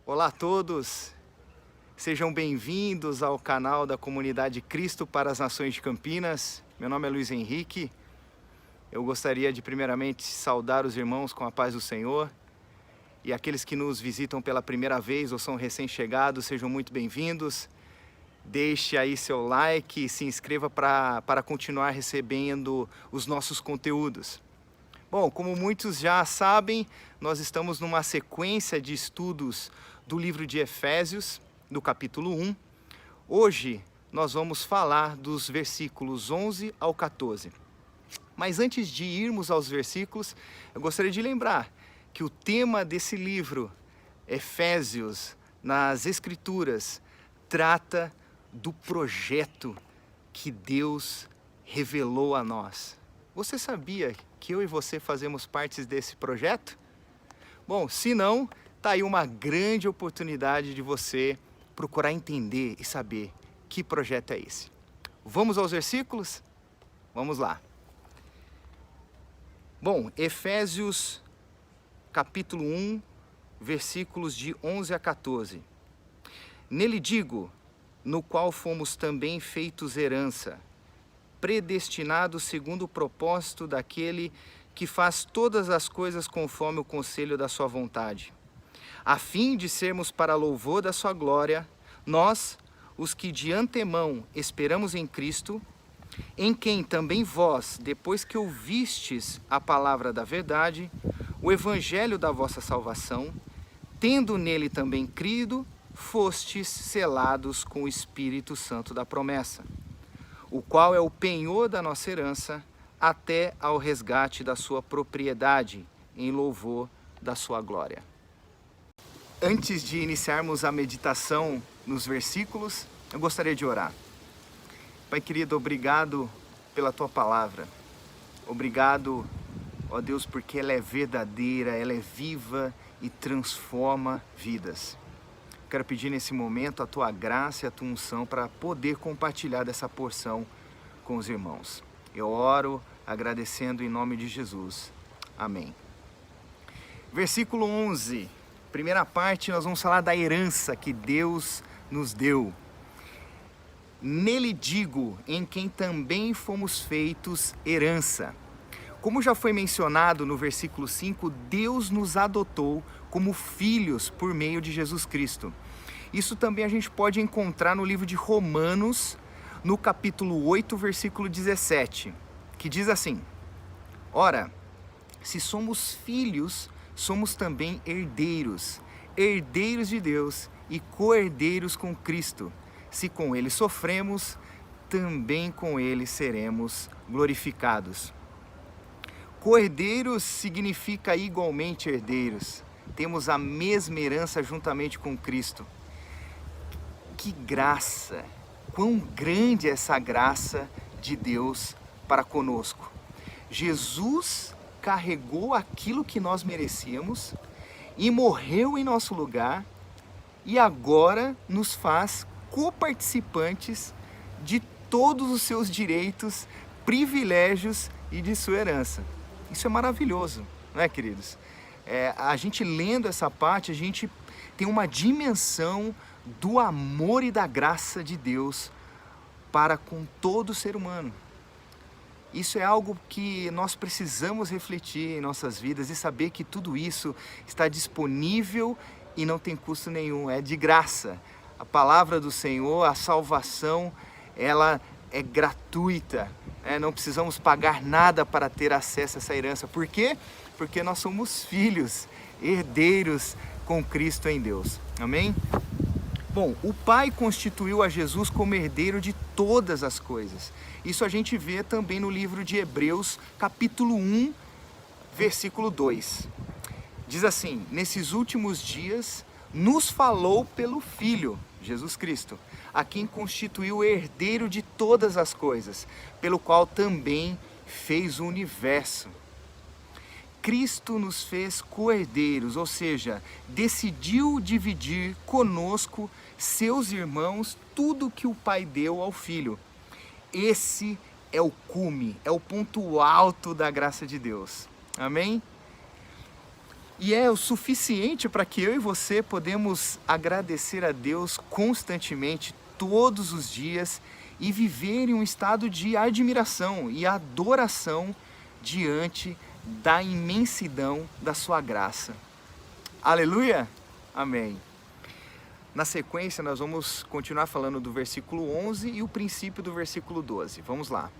Olá a todos, sejam bem-vindos ao canal da Comunidade Cristo para as Nações de Campinas. Meu nome é Luiz Henrique. Eu gostaria de primeiramente saudar os irmãos com a paz do Senhor. E aqueles que nos visitam pela primeira vez ou são recém-chegados, sejam muito bem-vindos. Deixe aí seu like e se inscreva para continuar recebendo os nossos conteúdos. Bom, como muitos já sabem, nós estamos numa sequência de estudos do livro de Efésios, do capítulo 1. Hoje nós vamos falar dos versículos 11 ao 14. Mas antes de irmos aos versículos, eu gostaria de lembrar que o tema desse livro, Efésios, nas Escrituras, trata do projeto que Deus revelou a nós. Você sabia que eu e você fazemos parte desse projeto? Bom, se não, tá aí uma grande oportunidade de você procurar entender e saber que projeto é esse. Vamos aos versículos? Vamos lá. Bom, Efésios capítulo 1, versículos de 11 a 14. Nele digo, no qual fomos também feitos herança, predestinados segundo o propósito daquele que faz todas as coisas conforme o conselho da sua vontade, a fim de sermos para louvor da sua glória, nós, os que de antemão esperamos em Cristo, em quem também vós, depois que ouvistes a palavra da verdade, o evangelho da vossa salvação, tendo nele também crido, fostes selados com o Espírito Santo da promessa, o qual é o penhor da nossa herança, até ao resgate da sua propriedade, em louvor da sua glória. Antes de iniciarmos a meditação nos versículos, eu gostaria de orar. Pai querido, obrigado pela tua palavra. Obrigado, ó Deus, porque ela é verdadeira, ela é viva e transforma vidas. Quero pedir nesse momento a tua graça e a tua unção para poder compartilhar dessa porção com os irmãos. Eu oro agradecendo em nome de Jesus. Amém. Versículo 11. Primeira parte, nós vamos falar da herança que Deus nos deu. Nele digo, em quem também fomos feitos herança. Como já foi mencionado no versículo 5, Deus nos adotou como filhos por meio de Jesus Cristo. Isso também a gente pode encontrar no livro de Romanos, no capítulo 8, versículo 17, que diz assim: ora, se somos filhos, somos também herdeiros, herdeiros de Deus e co-herdeiros com Cristo. Se com ele sofremos, também com ele seremos glorificados. Co-herdeiros significa igualmente herdeiros. Temos a mesma herança juntamente com Cristo. Que graça! Quão grande é essa graça de Deus para conosco. Jesus carregou aquilo que nós merecíamos e morreu em nosso lugar e agora nos faz coparticipantes de todos os seus direitos, privilégios e de sua herança. Isso é maravilhoso, não é, queridos? A gente lendo essa parte, a gente tem uma dimensão do amor e da graça de Deus para com todo ser humano. Isso é algo que nós precisamos refletir em nossas vidas e saber que tudo isso está disponível e não tem custo nenhum, é de graça. A palavra do Senhor, a salvação, ela é gratuita, não precisamos pagar nada para ter acesso a essa herança. Por quê? Porque nós somos filhos, herdeiros com Cristo em Deus. Amém? Bom, o Pai constituiu a Jesus como herdeiro de todas as coisas. Isso a gente vê também no livro de Hebreus, capítulo 1, versículo 2. Diz assim: nesses últimos dias nos falou pelo Filho, Jesus Cristo, a quem constituiu herdeiro de todas as coisas, pelo qual também fez o universo. Cristo nos fez co-herdeiros, ou seja, decidiu dividir conosco, seus irmãos, tudo que o Pai deu ao Filho. Esse é o cume, é o ponto alto da graça de Deus. Amém? E é o suficiente para que eu e você podemos agradecer a Deus constantemente, todos os dias, e viver em um estado de admiração e adoração diante da imensidão da sua graça. Aleluia? Amém. Na sequência, nós vamos continuar falando do versículo 11 e o princípio do versículo 12. Vamos lá.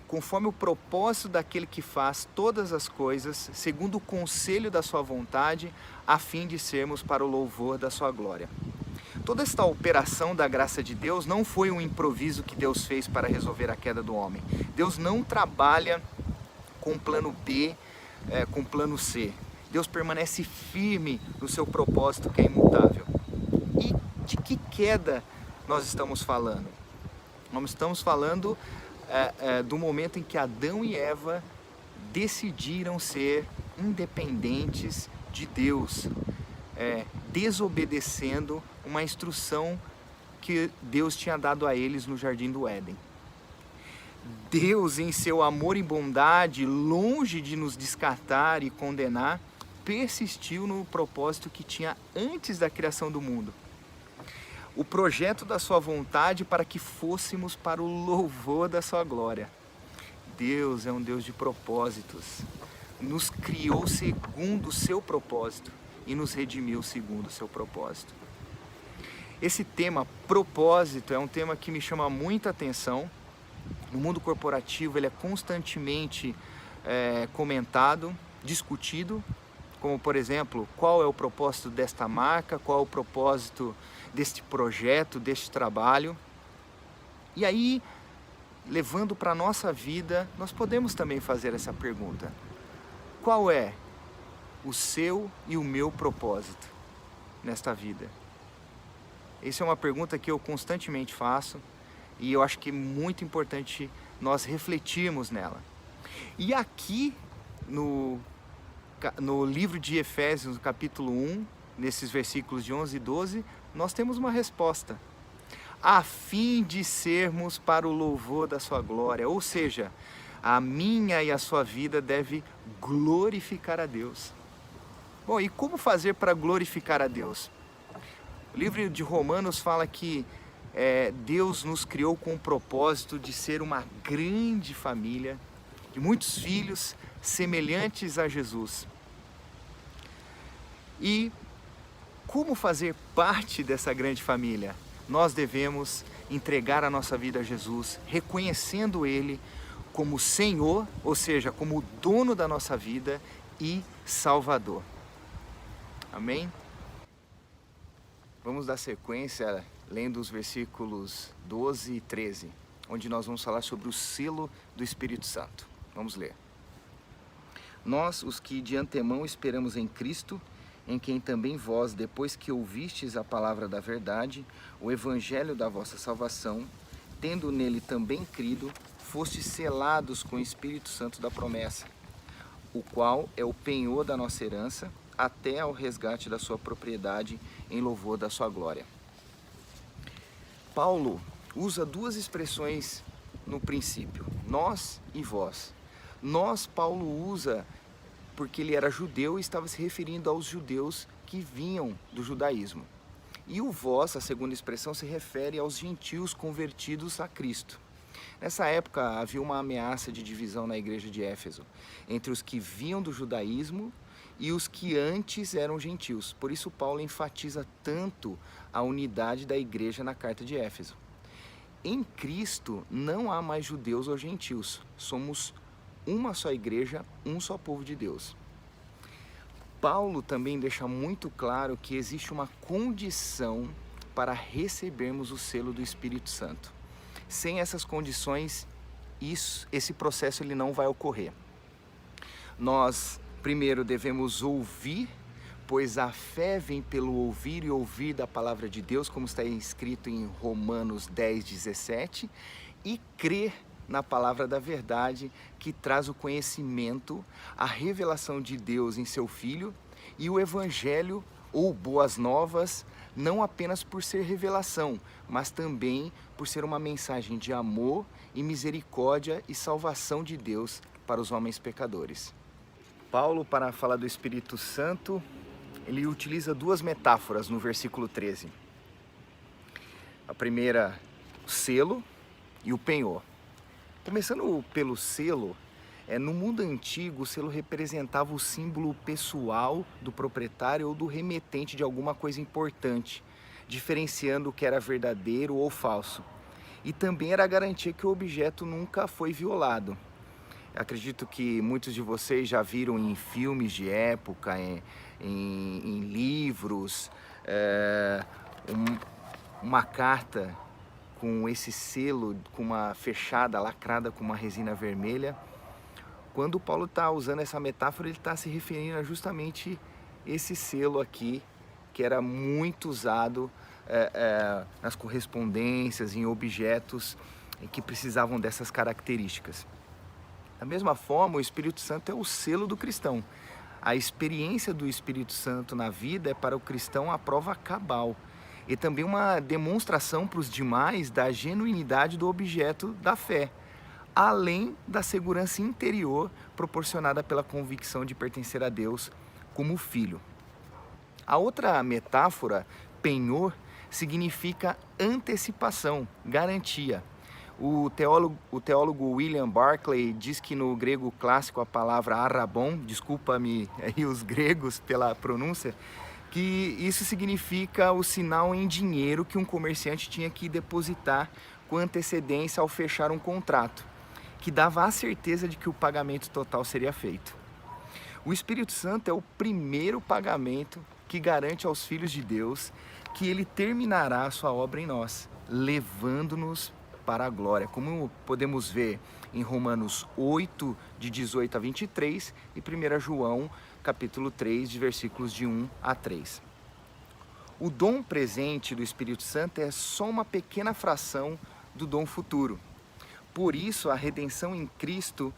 Conforme o propósito daquele que faz todas as coisas, segundo o conselho da sua vontade, a fim de sermos para o louvor da sua glória. Toda esta operação da graça de Deus não foi um improviso que Deus fez para resolver a queda do homem. Deus não trabalha com plano B, com plano C. Deus permanece firme no seu propósito que é imutável. E de que queda nós estamos falando? Nós estamos falando do momento em que Adão e Eva decidiram ser independentes de Deus, desobedecendo uma instrução que Deus tinha dado a eles no Jardim do Éden. Deus, em seu amor e bondade, longe de nos descartar e condenar, persistiu no propósito que tinha antes da criação do mundo. O projeto da sua vontade para que fôssemos para o louvor da sua glória. Deus é um Deus de propósitos. Nos criou segundo o seu propósito e nos redimiu segundo o seu propósito. Esse tema, propósito, é um tema que me chama muita atenção. No mundo corporativo ele é constantemente comentado, discutido, como por exemplo, qual é o propósito desta marca, qual é o propósito deste projeto, deste trabalho. E aí, levando para a nossa vida, nós podemos também fazer essa pergunta: qual é o seu e o meu propósito nesta vida? Essa é uma pergunta que eu constantemente faço e eu acho que é muito importante nós refletirmos nela. E aqui no livro de Efésios, no capítulo 1, nesses versículos de 11 e 12, nós temos uma resposta. A fim de sermos para o louvor da sua glória. Ou seja, a minha e a sua vida deve glorificar a Deus. Bom, e como fazer para glorificar a Deus? O livro de Romanos fala que Deus nos criou com o propósito de ser uma grande família, de muitos filhos semelhantes a Jesus. E como fazer parte dessa grande família? Nós devemos entregar a nossa vida a Jesus, reconhecendo Ele como Senhor, ou seja, como o dono da nossa vida e Salvador. Amém? Vamos dar sequência lendo os versículos 12 e 13, onde nós vamos falar sobre o selo do Espírito Santo. Vamos ler. Nós, os que de antemão esperamos em Cristo, em quem também vós, depois que ouvistes a palavra da verdade, o evangelho da vossa salvação, tendo nele também crido, fostes selados com o Espírito Santo da promessa, o qual é o penhor da nossa herança, até ao resgate da sua propriedade, em louvor da sua glória. Paulo usa duas expressões no princípio, nós e vós. Nós, Paulo usa porque ele era judeu e estava se referindo aos judeus que vinham do judaísmo. E o vós, a segunda expressão, se refere aos gentios convertidos a Cristo. Nessa época havia uma ameaça de divisão na igreja de Éfeso, entre os que vinham do judaísmo e os que antes eram gentios. Por isso Paulo enfatiza tanto a unidade da igreja na carta de Éfeso. Em Cristo não há mais judeus ou gentios, somos uma só igreja, um só povo de Deus. Paulo também deixa muito claro que existe uma condição para recebermos o selo do Espírito Santo. Sem essas condições, esse processo ele não vai ocorrer. Nós, primeiro, devemos ouvir, pois a fé vem pelo ouvir e ouvir da palavra de Deus, como está escrito em Romanos 10:17, e crer na palavra da verdade, que traz o conhecimento, a revelação de Deus em seu Filho e o Evangelho ou boas novas, não apenas por ser revelação, mas também por ser uma mensagem de amor e misericórdia e salvação de Deus para os homens pecadores. Paulo, para falar do Espírito Santo, ele utiliza duas metáforas no versículo 13. A primeira, o selo e o penhor. Começando pelo selo, no mundo antigo o selo representava o símbolo pessoal do proprietário ou do remetente de alguma coisa importante, diferenciando o que era verdadeiro ou falso. E também era a garantia que o objeto nunca foi violado. Acredito que muitos de vocês já viram em filmes de época, em livros, uma carta com esse selo, com uma fechada, lacrada com uma resina vermelha. Quando Paulo está usando essa metáfora, ele está se referindo a justamente esse selo aqui, que era muito usado nas correspondências, em objetos que precisavam dessas características. Da mesma forma, o Espírito Santo é o selo do cristão. A experiência do Espírito Santo na vida é para o cristão a prova cabal e também uma demonstração para os demais da genuinidade do objeto da fé, além da segurança interior proporcionada pela convicção de pertencer a Deus como filho. A outra metáfora, penhor, significa antecipação, garantia. O teólogo William Barclay diz que no grego clássico a palavra arrabon, desculpa-me aí os gregos pela pronúncia, que isso significa o sinal em dinheiro que um comerciante tinha que depositar com antecedência ao fechar um contrato, que dava a certeza de que o pagamento total seria feito. O Espírito Santo é o primeiro pagamento que garante aos filhos de Deus que ele terminará a sua obra em nós, levando-nos para a glória, como podemos ver em Romanos 8, de 18 a 23 e 1 João, capítulo 3, de versículos de 1 a 3. O dom presente do Espírito Santo é só uma pequena fração do dom futuro. Por isso, a redenção em Cristo,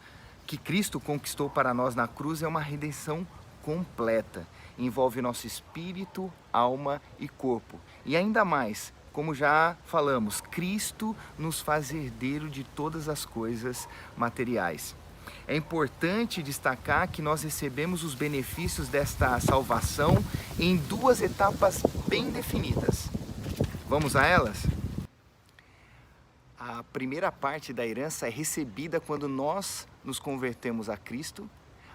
que Cristo conquistou para nós na cruz, é uma redenção completa. Envolve nosso espírito, alma e corpo. E ainda mais, como já falamos, Cristo nos faz herdeiro de todas as coisas materiais. É importante destacar que nós recebemos os benefícios desta salvação em duas etapas bem definidas. Vamos a elas? A primeira parte da herança é recebida quando nós nos convertemos a Cristo.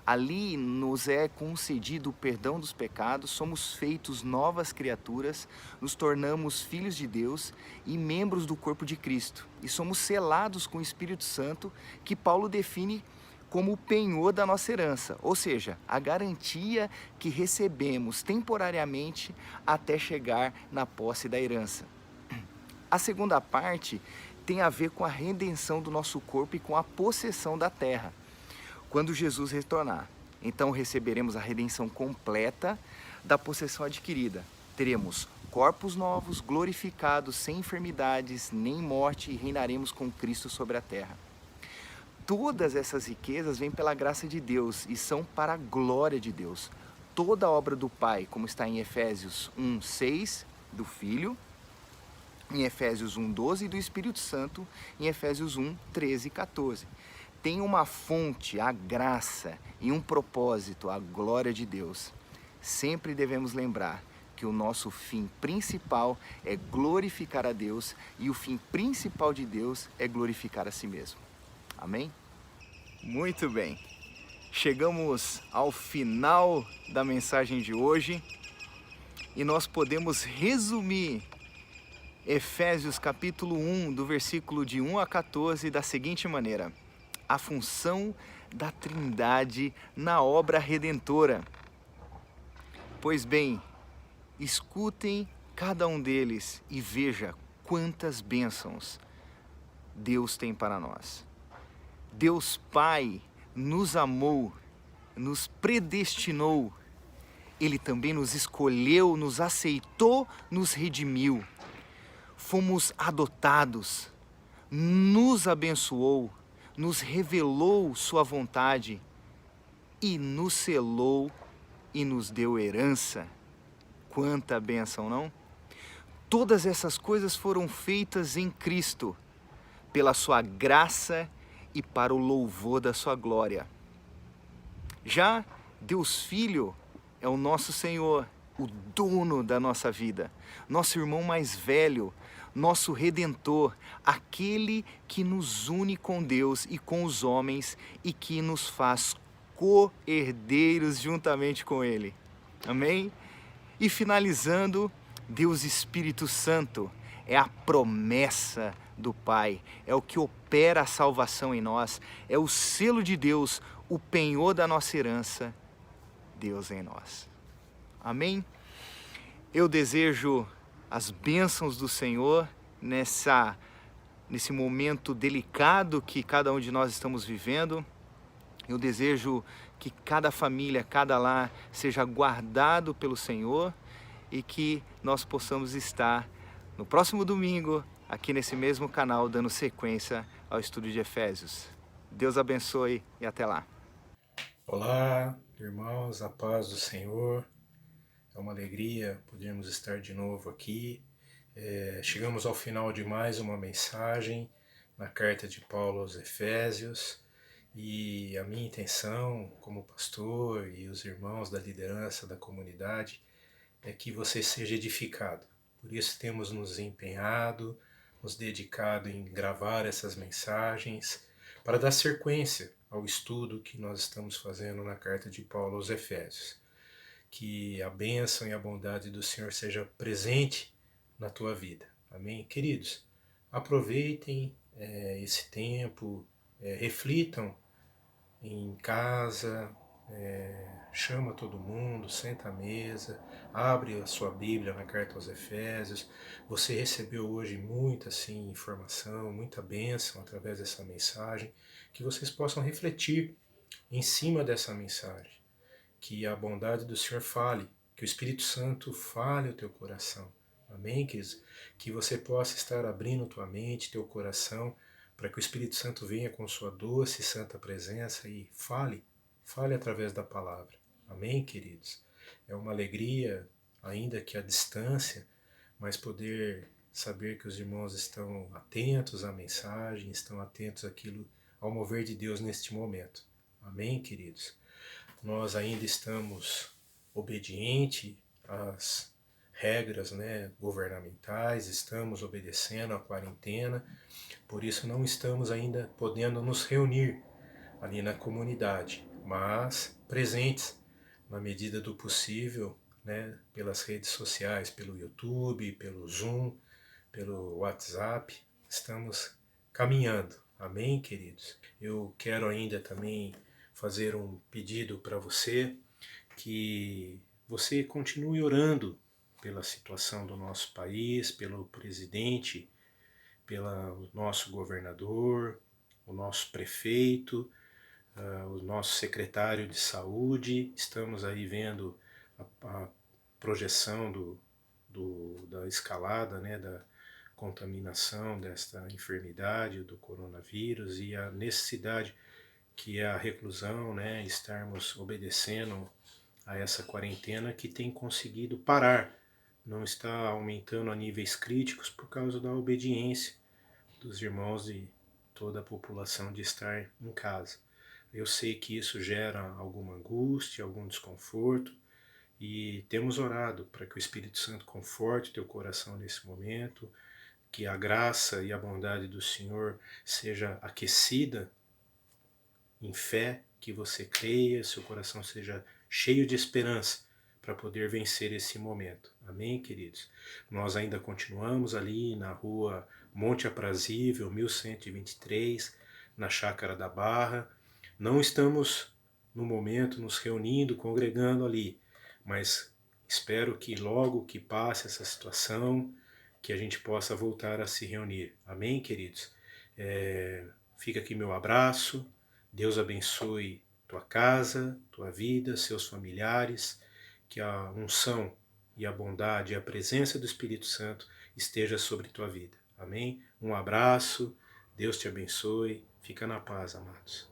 Ali nos é concedido o perdão dos pecados, somos feitos novas criaturas, nos tornamos filhos de Deus e membros do corpo de Cristo. E somos selados com o Espírito Santo, que Paulo define como o penhor da nossa herança, ou seja, a garantia que recebemos temporariamente até chegar na posse da herança. A segunda parte tem a ver com a redenção do nosso corpo e com a possessão da terra. Quando Jesus retornar, então receberemos a redenção completa da possessão adquirida. Teremos corpos novos, glorificados, sem enfermidades, nem morte, e reinaremos com Cristo sobre a terra. Todas essas riquezas vêm pela graça de Deus e são para a glória de Deus. Toda a obra do Pai, como está em Efésios 1:6, do Filho, em Efésios 1:12 e do Espírito Santo, em Efésios 1:13 e 14. Tem uma fonte, a graça, e um propósito, a glória de Deus. Sempre devemos lembrar que o nosso fim principal é glorificar a Deus e o fim principal de Deus é glorificar a si mesmo. Amém? Muito bem. Chegamos ao final da mensagem de hoje e nós podemos resumir Efésios capítulo 1, do versículo de 1 a 14, da seguinte maneira: a função da Trindade na obra redentora. Pois bem, escutem cada um deles e veja quantas bênçãos Deus tem para nós. Deus Pai nos amou, nos predestinou, Ele também nos escolheu, nos aceitou, nos redimiu. Fomos adotados, nos abençoou, nos revelou sua vontade e nos selou e nos deu herança. Quanta bênção, não? Todas essas coisas foram feitas em Cristo, pela sua graça e para o louvor da sua glória. Já Deus Filho é o nosso Senhor, o dono da nossa vida, nosso irmão mais velho, nosso Redentor, aquele que nos une com Deus e com os homens e que nos faz co-herdeiros juntamente com Ele. Amém? E finalizando, Deus Espírito Santo é a promessa do Pai, é o que opera a salvação em nós, é o selo de Deus, o penhor da nossa herança, Deus em nós. Amém? Eu desejo as bênçãos do Senhor nesse momento delicado que cada um de nós estamos vivendo. Eu desejo que cada família, cada lar seja guardado pelo Senhor e que nós possamos estar no próximo domingo aqui nesse mesmo canal dando sequência ao estudo de Efésios. Deus abençoe e até lá. Olá, irmãos, a paz do Senhor. É uma alegria podermos estar de novo aqui. Chegamos ao final de mais uma mensagem na carta de Paulo aos Efésios, e a minha intenção como pastor e os irmãos da liderança da comunidade é que você seja edificado. Por isso temos nos empenhado, nos dedicado em gravar essas mensagens para dar sequência ao estudo que nós estamos fazendo na carta de Paulo aos Efésios. Que a bênção e a bondade do Senhor seja presente na tua vida. Amém? Queridos, aproveitem esse tempo, reflitam em casa, chama todo mundo, senta à mesa, abre a sua Bíblia na carta aos Efésios. Você recebeu hoje muita informação, muita bênção através dessa mensagem, que vocês possam refletir em cima dessa mensagem, que a bondade do Senhor fale, que o Espírito Santo fale o teu coração. Amém, queridos? Que você possa estar abrindo tua mente, teu coração, para que o Espírito Santo venha com sua doce e santa presença e fale através da palavra. Amém, queridos? É uma alegria, ainda que à distância, mas poder saber que os irmãos estão atentos à mensagem, estão atentos ao mover de Deus neste momento. Amém, queridos? Nós ainda estamos obedientes às regras, governamentais, estamos obedecendo à quarentena, por isso não estamos ainda podendo nos reunir ali na comunidade, mas presentes na medida do possível, pelas redes sociais, pelo YouTube, pelo Zoom, pelo WhatsApp, estamos caminhando. Amém, queridos? Eu quero ainda também fazer um pedido para você, que você continue orando pela situação do nosso país, pelo presidente, pelo nosso governador, o nosso prefeito, o nosso secretário de saúde. Estamos aí vendo a projeção da escalada, da contaminação desta enfermidade, do coronavírus, e a necessidade que é a reclusão, estarmos obedecendo a essa quarentena que tem conseguido parar, não está aumentando a níveis críticos por causa da obediência dos irmãos e toda a população de estar em casa. Eu sei que isso gera alguma angústia, algum desconforto, e temos orado para que o Espírito Santo conforte teu coração nesse momento, que a graça e a bondade do Senhor seja aquecida em fé, que você creia, seu coração seja cheio de esperança para poder vencer esse momento. Amém, queridos? Nós ainda continuamos ali na rua Monte Aprazível, 1123, na Chácara da Barra. Não estamos, no momento, nos reunindo, congregando ali, mas espero que logo que passe essa situação, que a gente possa voltar a se reunir. Amém, queridos? Fica aqui meu abraço. Deus abençoe tua casa, tua vida, seus familiares, que a unção e a bondade e a presença do Espírito Santo esteja sobre tua vida. Amém? Um abraço, Deus te abençoe, fica na paz, amados.